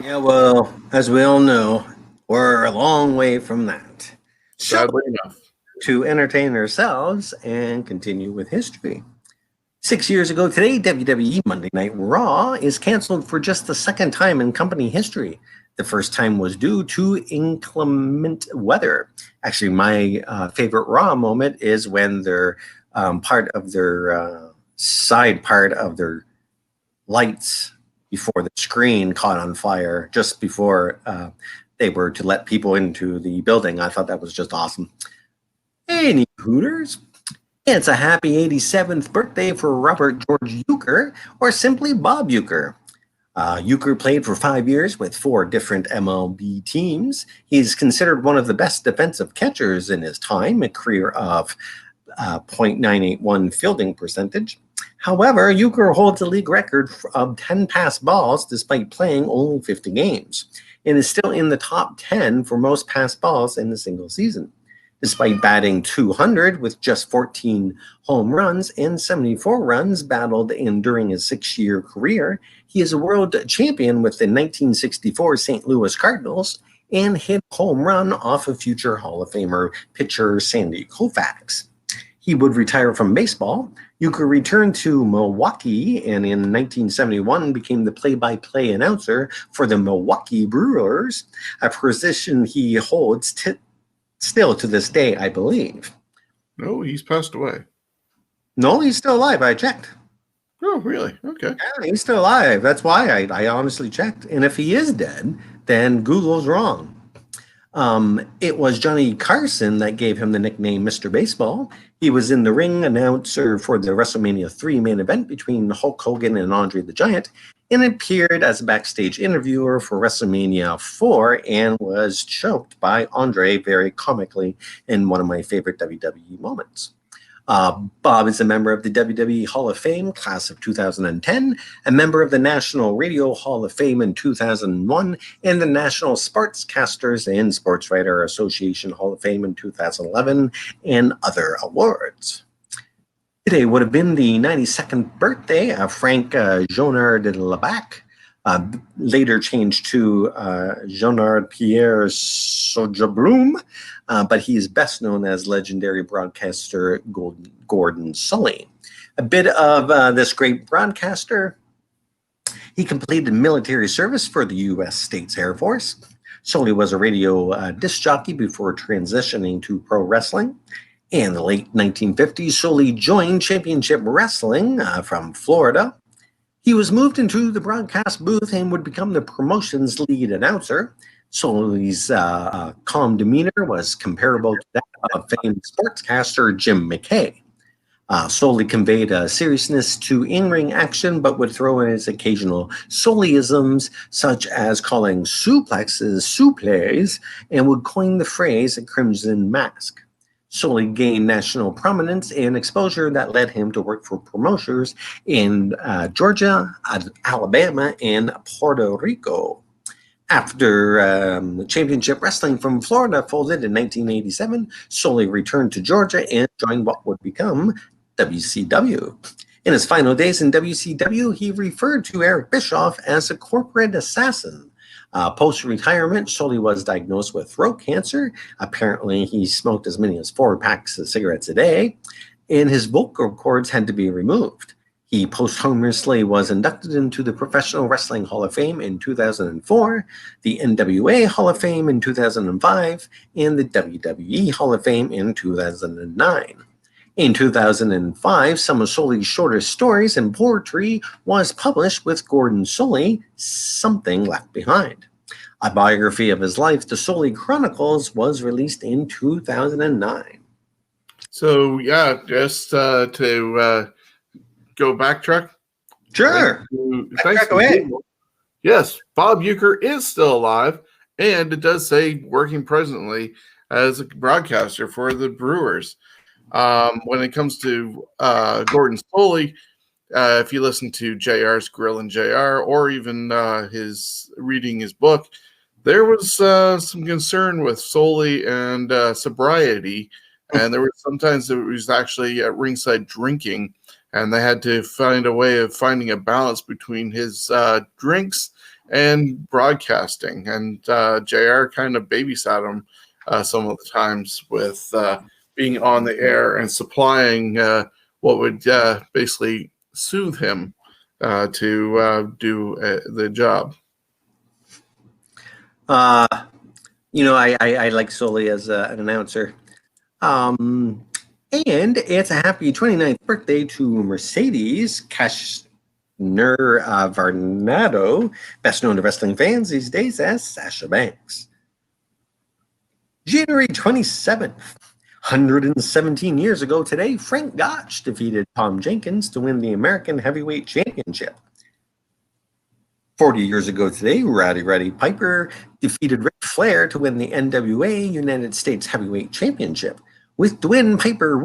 Yeah, well, as we all know, we're a long way from that. Sadly enough. To entertain ourselves and continue with history. 6 years ago today, WWE Monday Night Raw is canceled for just the second time in company history. The first time was due to inclement weather. Actually, my favorite Raw moment is when they're part of their side part of their lights before the screen caught on fire just before they were to let people into the building. I thought that was just awesome. Any Hooters? It's a happy 87th birthday for Robert George Euchre, or simply Bob Euchre. Euchre played for 5 years with 4 different MLB teams. He's considered one of the best defensive catchers in his time, a career of .981 fielding percentage. However, Euchre holds a league record of 10 passed balls despite playing only 50 games, and is still in the top 10 for most passed balls in a single season. Despite batting .200 with just 14 home runs and 74 runs battled in during his 6-year career, he is a world champion with the 1964 St. Louis Cardinals and hit a home run off of future Hall of Famer pitcher Sandy Koufax. He would retire from baseball. Euchre returned to Milwaukee and in 1971 became the play-by-play announcer for the Milwaukee Brewers, a position he holds still to this day, I believe. No, he's passed away. No, he's still alive. I checked. Oh, really? Okay. Yeah, he's still alive. That's why I honestly checked. And if he is dead, then Google's wrong. It was Johnny Carson that gave him the nickname Mr. Baseball. He was in the ring announcer for the WrestleMania 3 main event between Hulk Hogan and Andre the Giant, and appeared as a backstage interviewer for WrestleMania 4 and was choked by Andre very comically in one of my favorite WWE moments. Bob is a member of the WWE Hall of Fame, class of 2010, a member of the National Radio Hall of Fame in 2001, and the National Sportscasters and Sportswriter Association Hall of Fame in 2011, and other awards. Today would have been the 92nd birthday of Frank Jonard de Labac, later changed to Jonard Pierre Sojablum, but he is best known as legendary broadcaster Gordon Sully. A bit of this great broadcaster. He completed military service for the U.S. States Air Force. Sully was a radio disc jockey before transitioning to pro wrestling. In the late 1950s, Sully joined Championship Wrestling from Florida. He was moved into the broadcast booth and would become the promotion's lead announcer. Sully's calm demeanor was comparable to that of famed sportscaster Jim McKay. Sully conveyed a seriousness to in-ring action, but would throw in his occasional Sullyisms, such as calling suplexes suples, and would coin the phrase a crimson mask. Sully gained national prominence and exposure that led him to work for promoters in Georgia, Alabama, and Puerto Rico. After Championship Wrestling from Florida folded in 1987, Sully returned to Georgia and joined what would become WCW. In his final days in WCW, he referred to Eric Bischoff as a corporate assassin. Post-retirement, Sully was diagnosed with throat cancer. Apparently, he smoked as many as 4 packs of cigarettes a day, and his vocal cords had to be removed. He posthumously was inducted into the Professional Wrestling Hall of Fame in 2004, the NWA Hall of Fame in 2005, and the WWE Hall of Fame in 2009. In 2005, some of Sully's shortest stories and poetry was published with Gordon Sully, Something Left Behind. A biography of his life, The Sully Chronicles, was released in 2009. So, yeah, just to go backtrack. Sure. Thanks away. Yes, Bob Euchre is still alive, and it does say working presently as a broadcaster for the Brewers. When it comes to Gordon Sully, if you listen to JR's Grill and JR, or even his reading his book, there was some concern with Sully and sobriety, and there were sometimes it was actually at ringside drinking, and they had to find a way of finding a balance between his drinks and broadcasting, and JR kind of babysat him some of the times with being on the air and supplying what would basically soothe him to do the job. I like Sully as an announcer. And And it's a happy 29th birthday to Mercedes Varnado, best known to wrestling fans these days as Sasha Banks. January 27th, 117 years ago today, Frank Gotch defeated Tom Jenkins to win the American Heavyweight Championship. 40 years ago today, Roddy Piper defeated Ric Flair to win the NWA United States Heavyweight Championship. With the win, Piper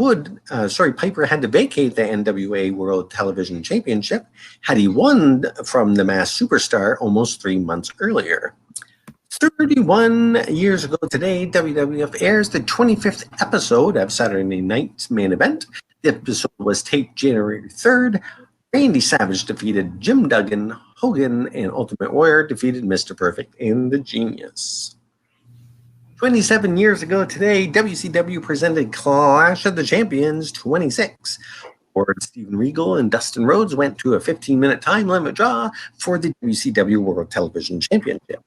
had to vacate the NWA World Television Championship had he won from the Masked Superstar almost 3 months earlier. 31 years ago today, WWF airs the 25th episode of Saturday Night's Main Event. The episode was taped January 3rd. Randy Savage defeated Jim Duggan. Hogan and Ultimate Warrior defeated Mr. Perfect and the Genius. 27 years ago today, WCW presented Clash of the Champions 26. Lord Steven Regal and Dustin Rhodes went to a 15-minute time limit draw for the WCW World Television Championship.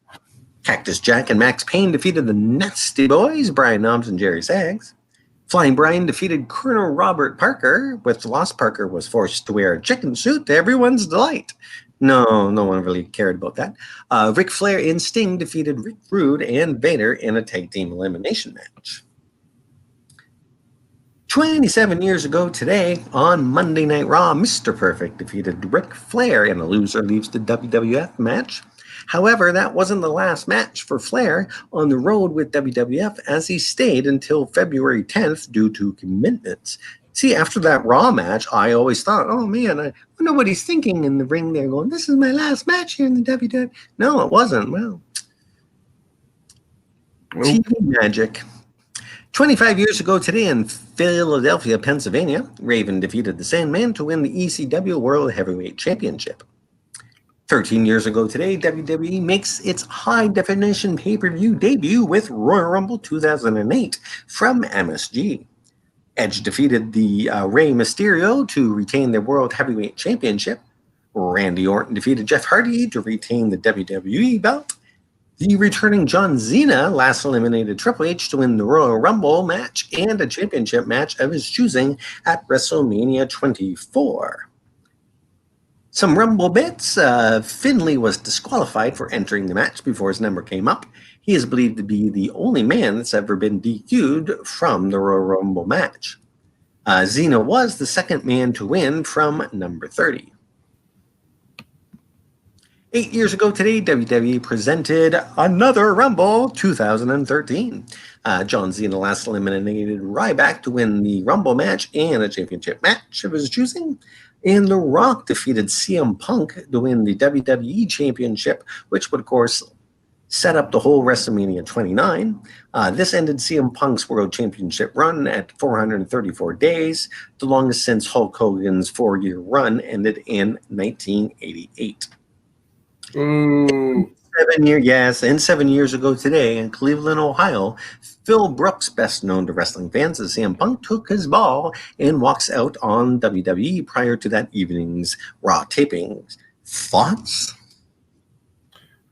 Cactus Jack and Max Payne defeated the Nasty Boys, Brian Knobbs and Jerry Saggs. Flying Brian defeated Colonel Robert Parker, with Lost Parker was forced to wear a chicken suit to everyone's delight. No one really cared about that. Ric Flair and Sting defeated Rick Rude and Vader in a tag team elimination match. 27 years ago today, on Monday Night Raw, Mr. Perfect defeated Ric Flair in a loser leaves the WWF match. However, that wasn't the last match for Flair on the road with WWF, as he stayed until February 10th due to commitments. See, after that Raw match, I always thought, oh man, I wonder what he's thinking in the ring there, going, this is my last match here in the WWF. No, it wasn't. Well, TV magic. 25 years ago today in Philadelphia, Pennsylvania, Raven defeated the Sandman to win the ECW World Heavyweight Championship. 13 years ago today, WWE makes its high-definition pay-per-view debut with Royal Rumble 2008 from MSG. Edge defeated the Rey Mysterio to retain the World Heavyweight Championship. Randy Orton defeated Jeff Hardy to retain the WWE belt. The returning John Cena last eliminated Triple H to win the Royal Rumble match and a championship match of his choosing at WrestleMania 24. Some Rumble bits. Finlay was disqualified for entering the match before his number came up. He is believed to be the only man that's ever been DQ'd from the Royal Rumble match. Cena was the second man to win from number 30. 8 years ago today, WWE presented another Rumble 2013. John Cena last eliminated Ryback to win the Rumble match and a championship match of his choosing. And The Rock defeated CM Punk to win the WWE Championship, which would, of course, set up the whole WrestleMania 29. This ended CM Punk's World Championship run at 434 days, the longest since Hulk Hogan's 4-year run ended in 1988. Ooh. 7 years ago today in Cleveland, Ohio, Phil Brooks, best known to wrestling fans as CM Punk, took his ball and walks out on WWE prior to that evening's Raw tapings. Thoughts?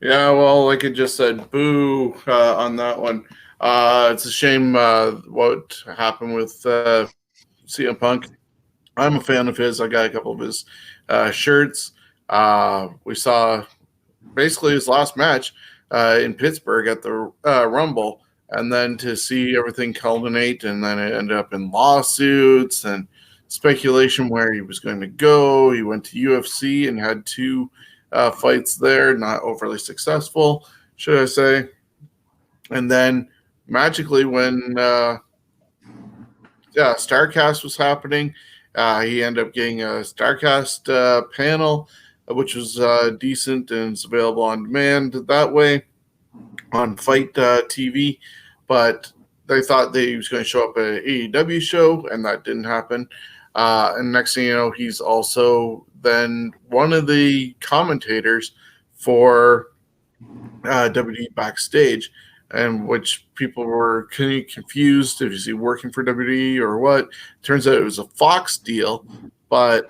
Yeah, well, like it just said, boo on that one. It's a shame what happened with CM Punk. I'm a fan of his. I got a couple of his shirts. We saw basically his last match in Pittsburgh at the Rumble, and then to see everything culminate, and then it ended up in lawsuits and speculation where he was going to go. He went to UFC and had 2 fights there, not overly successful, should I say. And then magically when StarCast was happening, he ended up getting a StarCast panel, which was decent and is available on demand that way on Fight TV. But they thought that he was going to show up at an AEW show, and that didn't happen. And next thing you know, he's also then one of the commentators for WWE Backstage, and which people were kind of confused if he's working for WWE or what. Turns out it was a Fox deal, but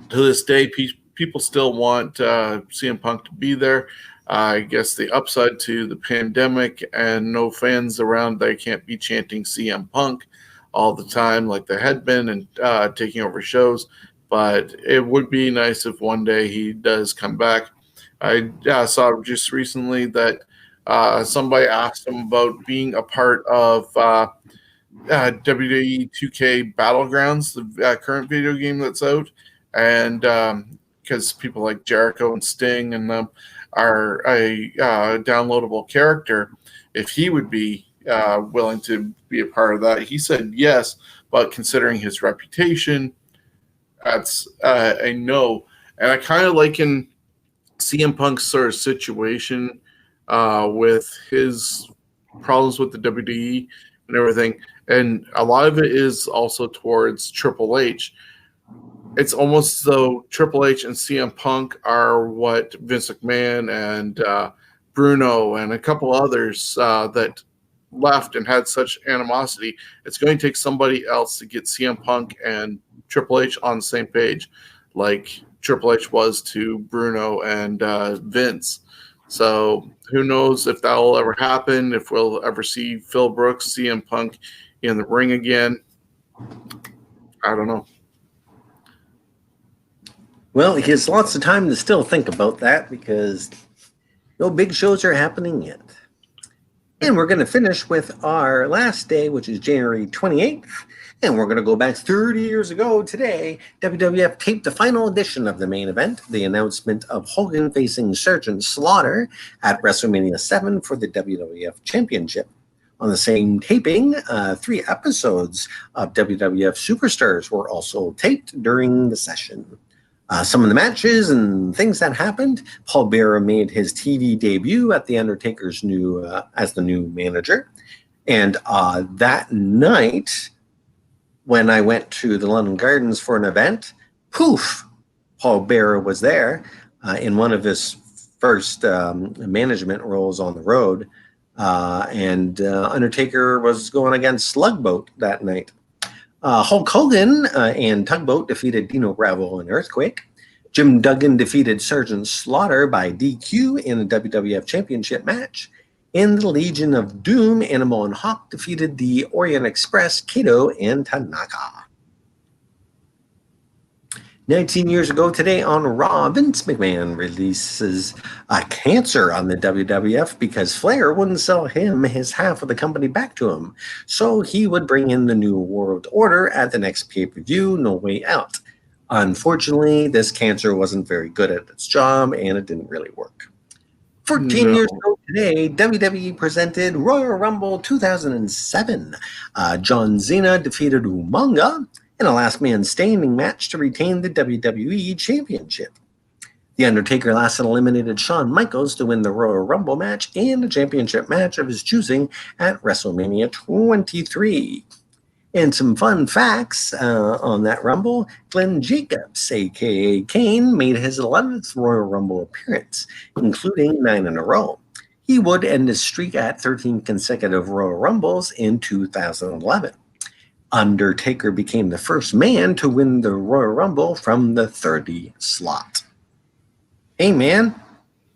to this day, people still want CM Punk to be there. I guess the upside to the pandemic and no fans around, they can't be chanting CM Punk all the time like they had been and taking over shows. But it would be nice if one day he does come back. I saw just recently that somebody asked him about being a part of WWE 2K Battlegrounds, the current video game that's out, and because people like Jericho and Sting and them are a downloadable character, if he would be willing to be a part of that, he said yes, but considering his reputation, that's a no. And I kind of liken CM Punk's sort of situation with his problems with the WWE and everything. And a lot of it is also towards Triple H. It's almost as though Triple H and CM Punk are what Vince McMahon and Bruno and a couple others that left and had such animosity. It's going to take somebody else to get CM Punk and Triple H on the same page, like Triple H was to Bruno and Vince. So who knows if that will ever happen, if we'll ever see Phil Brooks, CM Punk in the ring again. I don't know. Well, he has lots of time to still think about that because no big shows are happening yet. And we're going to finish with our last day, which is January 28th. And we're going to go back 30 years ago today. WWF taped the final edition of the main event, the announcement of Hogan facing Sergeant Slaughter at WrestleMania 7 for the WWF Championship. On the same taping, 3 episodes of WWF Superstars were also taped during the session. Some of the matches and things that happened: Paul Bearer made his TV debut at the Undertaker's as the new manager. And that night, when I went to the London Gardens for an event, poof, Paul Bearer was there in one of his first management roles on the road. And Undertaker was going against Slugboat that night. Hulk Hogan and Tugboat defeated Dino Bravo and Earthquake. Jim Duggan defeated Sergeant Slaughter by DQ in a WWF Championship match. In the Legion of Doom, Animal and Hawk defeated the Orient Express, Kato and Tanaka. 19 years ago today on Raw, Vince McMahon releases cancer on the WWF because Flair wouldn't sell him his half of the company back to him. So he would bring in the New World Order at the next pay-per-view, No Way Out. Unfortunately, this cancer wasn't very good at its job, and it didn't really work. 14 years ago today, WWE presented Royal Rumble 2007. John Cena defeated Umaga in a last man standing match to retain the WWE Championship. The Undertaker last eliminated Shawn Michaels to win the Royal Rumble match and a championship match of his choosing at WrestleMania 23. And some fun facts on that Rumble: Glenn Jacobs, a.k.a. Kane, made his 11th Royal Rumble appearance, including 9 in a row. He would end his streak at 13 consecutive Royal Rumbles in 2011. Undertaker became the first man to win the Royal Rumble from the 30 slot. Hey man,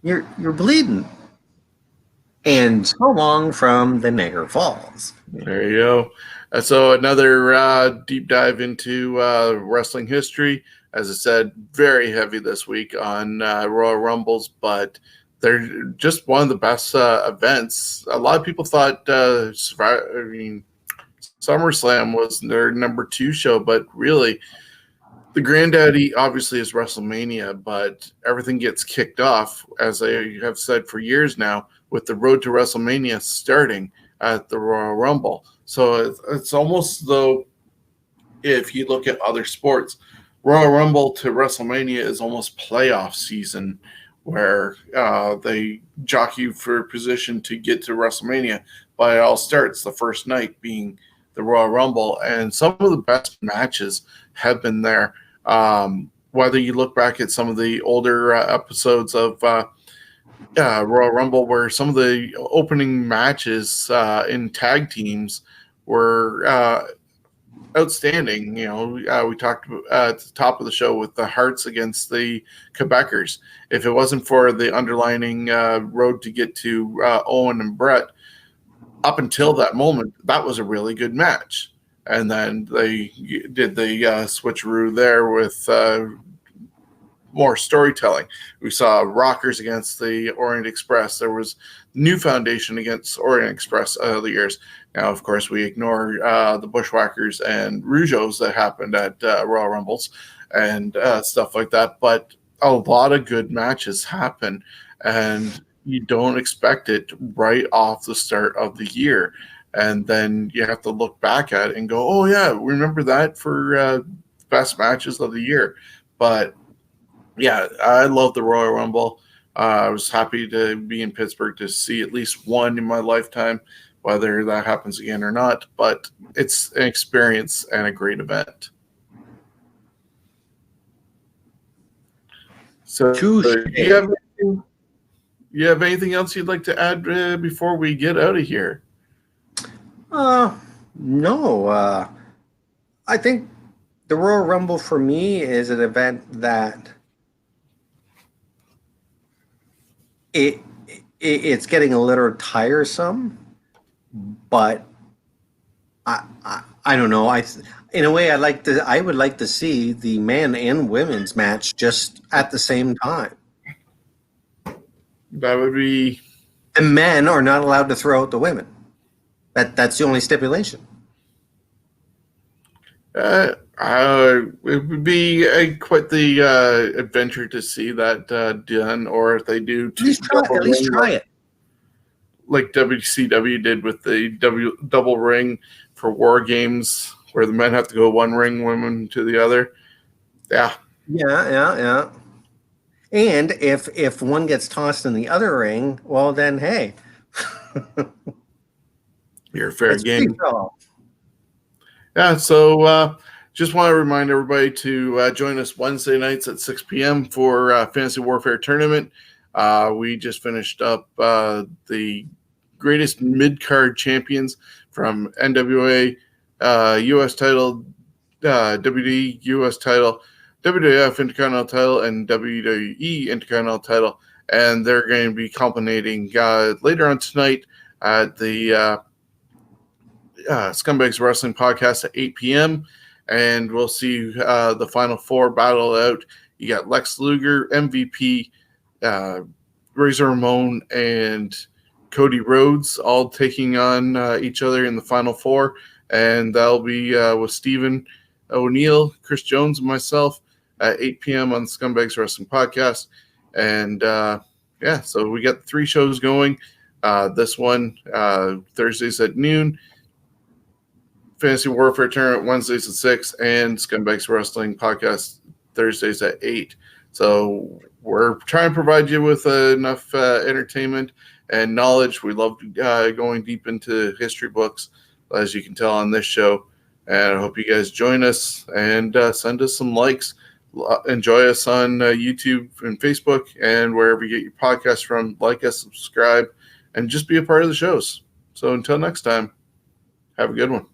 you're bleeding. And so long from the Niagara Falls. There you go. So another deep dive into wrestling history. As I said, very heavy this week on Royal Rumbles, but they're just one of the best events. A lot of people thought SummerSlam was their number 2 show, but really the granddaddy obviously is WrestleMania, but everything gets kicked off, as I have said for years now, with the road to WrestleMania starting at the Royal Rumble. So it's almost though, if you look at other sports, Royal Rumble to WrestleMania is almost playoff season, where they jockey for position to get to WrestleMania, but it all starts the first night being the Royal Rumble, and some of the best matches have been there. Whether you look back at some of the older episodes of Royal Rumble, where some of the opening matches in tag teams were outstanding. You know, we talked at the top of the show with the Hearts against the Quebecers. If it wasn't for the underlining road to get to Owen and Brett, up until that moment, that was a really good match. and then they did the switcheroo there with more storytelling. We saw Rockers against the Orient Express. There was New Foundation against Orient Express the years. Now, of course, we ignore the Bushwhackers and Rougeaus that happened at Royal Rumbles and stuff like that. But a lot of good matches happen, and you don't expect it right off the start of the year. And then you have to look back at it and go, oh, yeah, remember that for best matches of the year. But yeah, I love the Royal Rumble. I was happy to be in Pittsburgh to see at least one in my lifetime, whether that happens again or not. But it's an experience and a great event. So, do you have anything else you'd like to add before we get out of here? No. I think the Royal Rumble for me is an event that it's getting a little tiresome, but I don't know. In a way, I would like to see the men and women's match just at the same time. That would be. The men are not allowed to throw out the women. That's the only stipulation. It would be quite the adventure to see that done, or if they do, at least try it, like WCW did with the double ring for War Games, where the men have to go one ring, women to the other. Yeah. And if one gets tossed in the other ring, well then, hey, you're fair game. Yeah. So. Just want to remind everybody to join us Wednesday nights at 6 p.m. for Fantasy Warfare Tournament. We just finished up the greatest mid-card champions from NWA, U.S. title, WD U.S. title, WWF Intercontinental title, and WWE Intercontinental title. And they're going to be culminating later on tonight at the Scumbags Wrestling Podcast at 8 p.m., and we'll see the final four battle out. You got Lex Luger, MVP, Razor Ramon, and Cody Rhodes all taking on each other in the final four. And that'll be with Stephen O'Neill, Chris Jones, and myself at 8 p.m. on the Scumbags Wrestling Podcast. And so we got 3 shows going. This one, Thursdays at noon. Fantasy Warfare Tournament Wednesdays at 6, and Scumbags Wrestling Podcast Thursdays at 8. So we're trying to provide you with enough entertainment and knowledge. We love going deep into history books, as you can tell on this show. And I hope you guys join us and send us some likes. Enjoy us on YouTube and Facebook and wherever you get your podcasts from. Like us, subscribe, and just be a part of the shows. So until next time, have a good one.